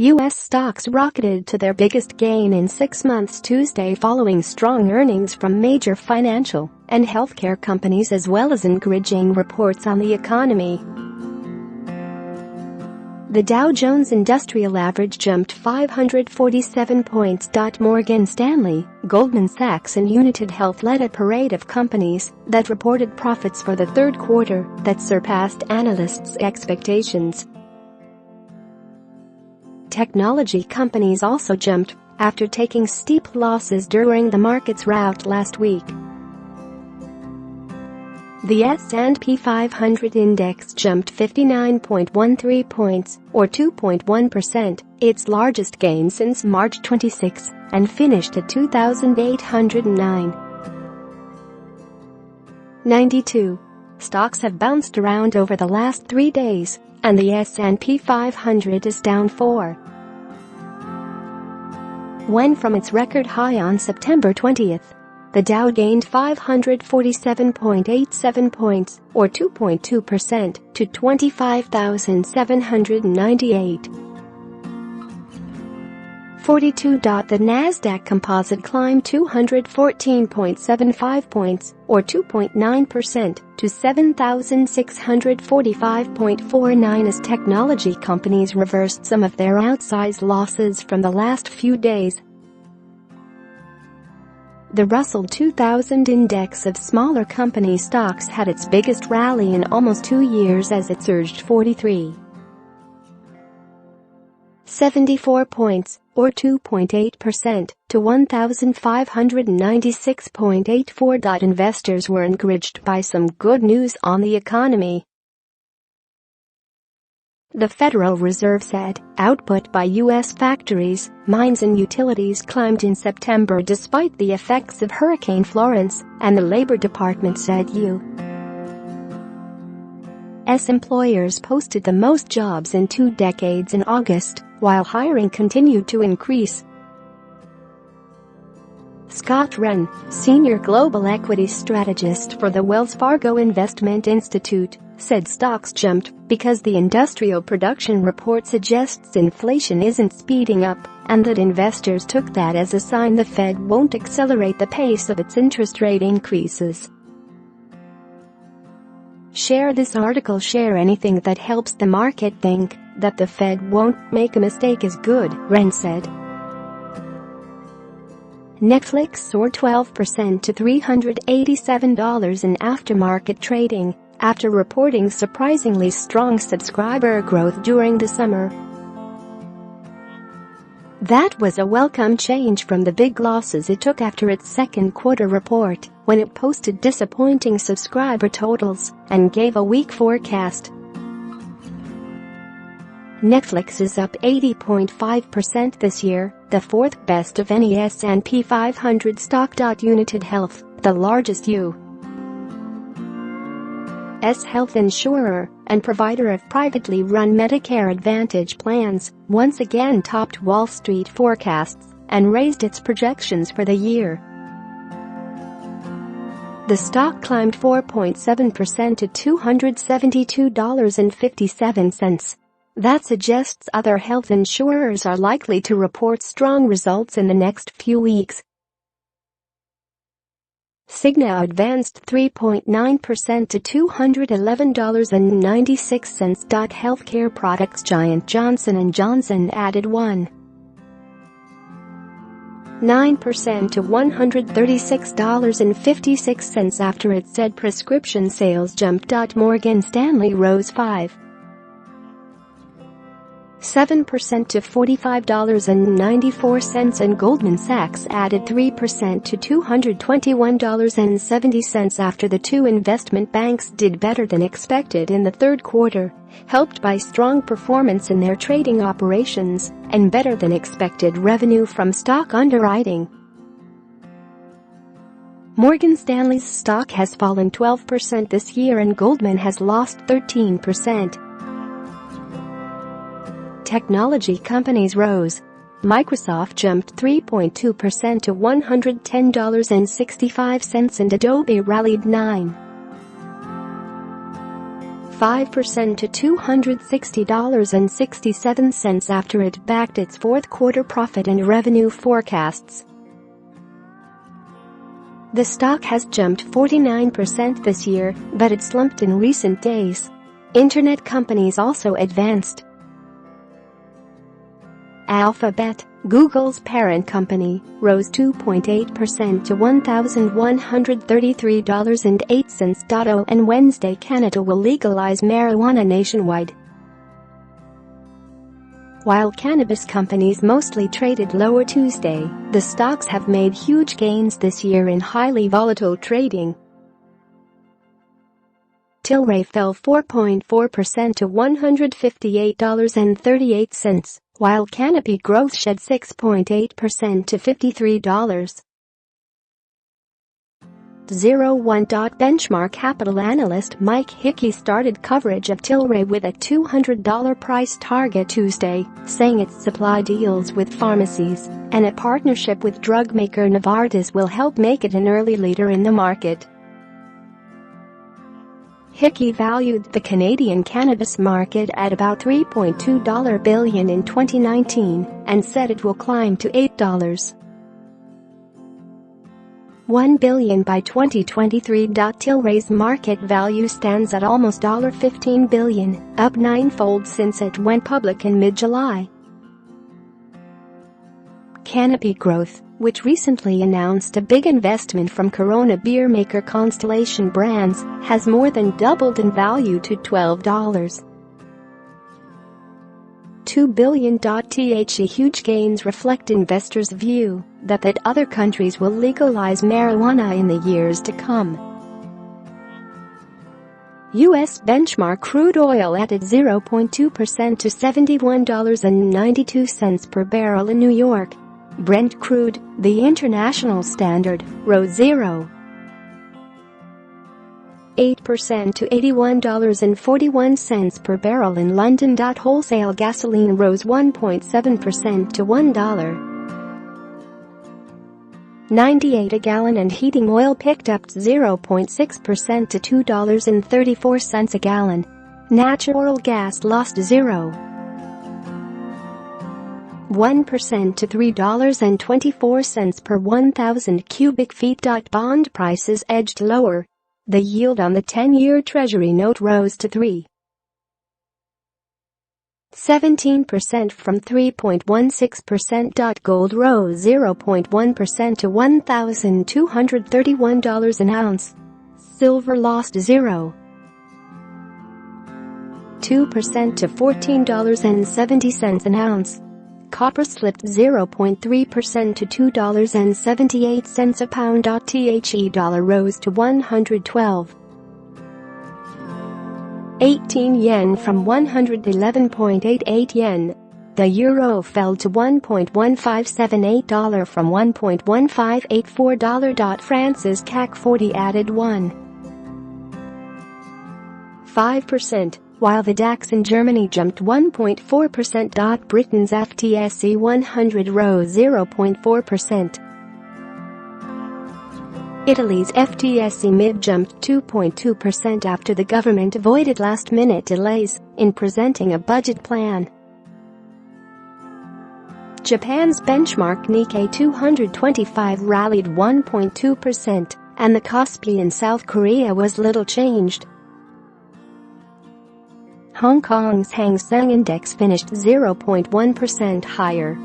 U.S. stocks rocketed to their biggest gain in 6 months Tuesday following strong earnings from major financial and healthcare companies as well as encouraging reports on the economy. The Dow Jones Industrial Average jumped 547 points. Morgan Stanley, Goldman Sachs and United Health led a parade of companies that reported profits for the third quarter that surpassed analysts' expectations. Technology companies also jumped after taking steep losses during the market's rout last week. The S&P 500 index jumped 59.13 points, or 2.1%, its largest gain since March 26, and finished at 2,809.92. Stocks have bounced around over the last 3 days, and the S&P 500 is down 4. When from its record high on September 20th, the Dow gained 547.87 points, or 2.2%, to 25,798.42. The Nasdaq Composite climbed 214.75 points, or 2.9%, to 7,645.49 as technology companies reversed some of their outsized losses from the last few days. The Russell 2000 index of smaller company stocks had its biggest rally in almost 2 years as it surged 43.74 points, or 2.8%, to 1,596.84. Investors were encouraged by some good news on the economy. The Federal Reserve said output by U.S. factories, mines and utilities climbed in September despite the effects of Hurricane Florence, and the Labor Department said U.S. employers posted the most jobs in 2 decades in August, while hiring continued to increase. Scott Wren, senior global equity strategist for the Wells Fargo Investment Institute, said stocks jumped because the industrial production report suggests inflation isn't speeding up, and that investors took that as a sign the Fed won't accelerate the pace of its interest rate increases. Share this article. Share anything that helps the market think that the Fed won't make a mistake is good, Wren said. Netflix soared 12% to $387 in aftermarket trading, after reporting surprisingly strong subscriber growth during the summer. That was a welcome change from the big losses it took after its second quarter report, when it posted disappointing subscriber totals and gave a weak forecast. Netflix is up 80.5% this year, the fourth best of any S&P 500 stock. United Health, the largest U.S. health insurer and provider of privately run Medicare Advantage plans, once again topped Wall Street forecasts and raised its projections for the year. The stock climbed 4.7% to $272.57. That suggests other health insurers are likely to report strong results in the next few weeks. Cigna advanced 3.9% to $211.96. Healthcare products giant Johnson & Johnson added 1.9% to $136.56 after it said prescription sales jumped. Morgan Stanley rose 5.7% to $45.94 and Goldman Sachs added 3% to $221.70 after the two investment banks did better than expected in the third quarter, helped by strong performance in their trading operations and better than expected revenue from stock underwriting. Morgan Stanley's stock has fallen 12% this year and Goldman has lost 13%. Technology companies rose. Microsoft jumped 3.2% to $110.65 and Adobe rallied 9.4% 5% to $260.67 after it backed its fourth quarter profit and revenue forecasts. The stock has jumped 49% this year, but it slumped in recent days. Internet companies also advanced. Alphabet, Google's parent company, rose 2.8% to $1,133.08. On Wednesday, Canada will legalize marijuana nationwide. While cannabis companies mostly traded lower Tuesday, the stocks have made huge gains this year in highly volatile trading. Tilray fell 4.4% to $158.38, while Canopy Growth shed 6.8% to $53. 01. Benchmark Capital analyst Mike Hickey started coverage of Tilray with a $200 price target Tuesday, saying its supply deals with pharmacies and a partnership with drug maker Novartis will help make it an early leader in the market. Hickey valued the Canadian cannabis market at about $3.2 billion in 2019 and said it will climb to $8.1 billion by 2023. Tilray's market value stands at almost $15 billion, up ninefold since it went public in mid-July. Canopy Growth, which recently announced a big investment from Corona beer maker Constellation Brands, has more than doubled in value to $12.2 billion. The huge gains reflect investors' view that other countries will legalize marijuana in the years to come. U.S. benchmark crude oil added 0.2% to $71.92 per barrel in New York. Brent crude, the international standard, rose 0.8% to $81.41 per barrel in London. Wholesale gasoline rose 1.7% to $1.98 a gallon and heating oil picked up 0.6% to $2.34 a gallon. Natural gas lost 0.1% to $3.24 per 1,000 cubic feet. Bond prices edged lower. The yield on the 10-year Treasury note rose to 3.17% from 3.16%. Gold rose 0.1% to $1,231 an ounce. Silver lost 0.2% to $14.70 an ounce. Copper slipped 0.3% to $2.78 a pound. The dollar rose to 112.18 yen from 111.88 yen. The euro fell to $1.1578 from $1.1584. France's CAC 40 added 1.5%. While the DAX in Germany jumped 1.4%. Britain's FTSE 100 rose 0.4%. Italy's FTSE MIB jumped 2.2% after the government avoided last-minute delays in presenting a budget plan. Japan's benchmark Nikkei 225 rallied 1.2%, and the Kospi in South Korea was little changed. Hong Kong's Hang Seng Index finished 0.1% higher.